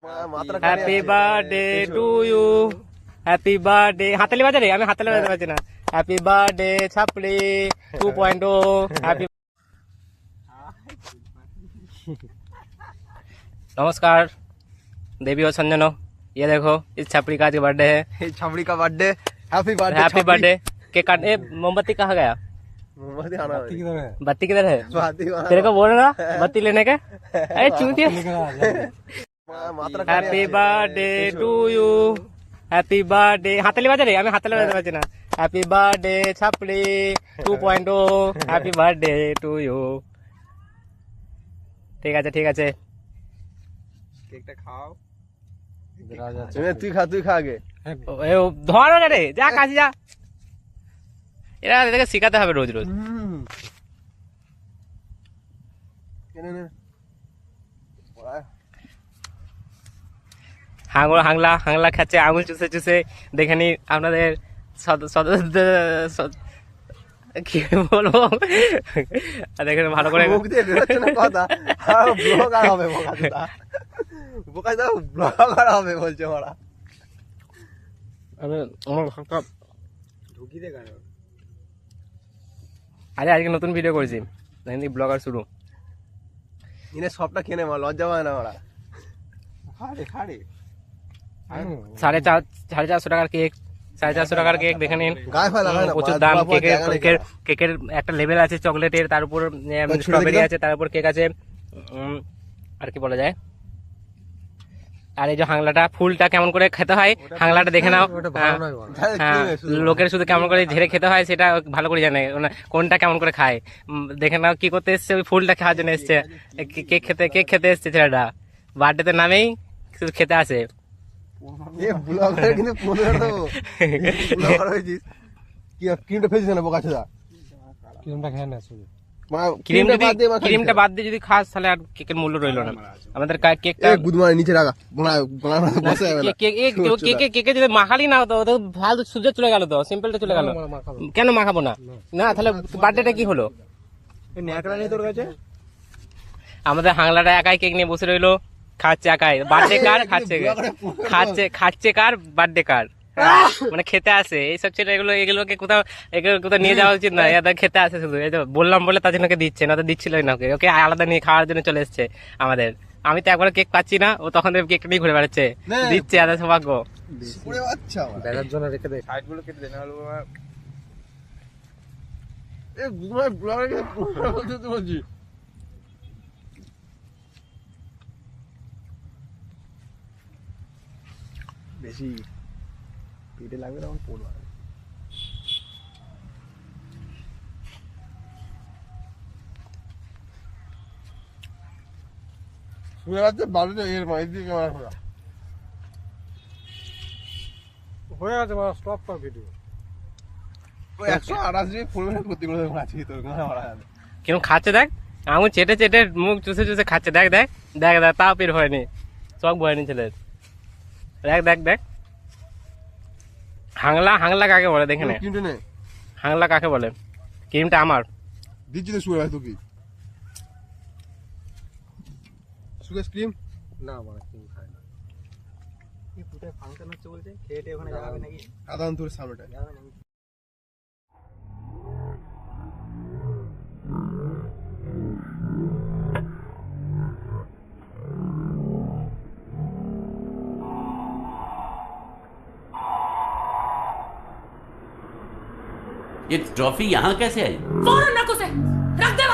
Happy birthday to you, happy birthday. হাতালি বাজে রে, আমি হাতালি বাজাতে পারছি না। হ্যাপি বার্থডে ছাপড়ি 2.0। হ্যাপি नमस्कार देवी और संजनो, ये देखो इस छपरी का आज बर्थडे है। छपड़ी का birthday, happy birthday. Happy birthday. Cake काट। मोमबत्ती कहाँ गया? मोमबत्ती आना है। बत्ती किधर है? तेरे को बोल रहा बत्ती लेने का। अरे चूतिया। Happy birthday to you, happy birthday. हाताली बाजा रे, আমি হাতালি বাজাতে পারছি না। হ্যাপি বার্থডে ছাপড়ি 2.0। Happy birthday to you. ঠিক আছে ঠিক আছে, কেকটা খাও। তুই খা আগে। ধরো না রে, যা কাছে যা। এরা এদেরকে শিখাতে হবে রোজ রোজ। হাংলা হাংলা খাচ্ছে আঙুল চুষে চুষে। দেখে নি আপনাদের কি বলবো, দেখেন ভালো করে কথা ব্লগার হবে বলছে ওরা। আরে আজকে নতুন ভিডিও করেছি, ব্লগার শুরু। ইনে সবটা কেনে মা লজ্জা পায় না ওরা। খাড়ে 450 টাকার কেক, 450 টাকার কেক দেখে নিন। প্রচুর দাম কেকের। কেকের একটা লেভেল আছে চকলেটের, তার উপর স্ট্রবেরি আছে, তার উপর কেক আছে। আর কি বলা যায়। আর এই যে হাংলাটা, ফুলটা কেমন করে খেতে হয় হাংলাটা দেখে নাও। হ্যাঁ, লোকের শুধু কেমন করে ঝেড়ে খেতে হয় সেটা ভালো করে জানে, কোনটা কেমন করে খায়। দেখে নাও কি করতে এসছে, ওই ফুলটা খাওয়ার জন্য এসছে। কেক খেতে এসছে ছেলেটা। বার্থডে নামেই শুধু খেতে আসে। ক্রিমটা বাদ দিয়ে যদি খাস তাহলে আর কেকের মূল্য রইলো না। আমাদের কেকটা নিচে রাখা কেকে যদি মাখালি না তো ভালো সূর্য চলে গেল, তো সিম্পলটা চলে গেল। কেন মাখাবো না? না তাহলে বার্থডেটা কি হলো? তোর কাছে আমাদের হাংলাটা একাই কেক নিয়ে বসে রইলো, খাচ্ছে একাই। বার্থডে কার খাচ্ছে কার বার্থডে কার, মানে খেতে আসে। এইসব ছেলে এগুলোকে কোথাও নিয়ে যাওয়া উচিত না। এদের খেতে আসে শুধু। এই তো বললাম বলে তার জন্য দিচ্ছে না, তো দিচ্ছিল না। ওকে আলাদা নিয়ে খাওয়ার জন্য চলে এসছে আমাদের। আমি তো একবার কেক পাচ্ছি না, ও তখন কেকটা নিয়ে ঘুরে বেড়াচ্ছে, দিচ্ছে। আদা সৌভাগ্য দেখার জন্য রেখে দে, সাইড গুলো কেটে দে, না হলে বলছি বেশি পেটে লাগবে তখন পড়বে। শুয়ে যাচ্ছে বাড়িতে এর মাইক দিয়ে ক্যামেরা খোলা হয়ে আছে। মানে স্টপ কর ভিডিও। 128 জি ফুল মিনিট করতে করে আছি তোর ক্যামেরা মারা যাবে। কেমন খাচ্ছে দেখ, আঙুল চেটে চেটে মুখ চুষে চুষে খাচ্ছে। দেখ দেখ দেখ দেখ, তাও পের হয়নি, চক বয়নি ছেলের। দেখ দেখ দেখ। হাংলা কাকে বলে দেখে নে। হাংলা কাকে বলে? ক্রিমটা আমার দিচ্ছি তো শুয়ে তো কি সুগার ক্রিম না, আমার ক্রিম খায় না। এই পুরো ফাংশন হচ্ছে বলছে, খেয়ে ওখানে যাবে নাকি সাধারণ তোর সামনেটা যাবে নাকি। ये ट्रॉफी यहाँ कैसे आई? फौरन रखो से रख दे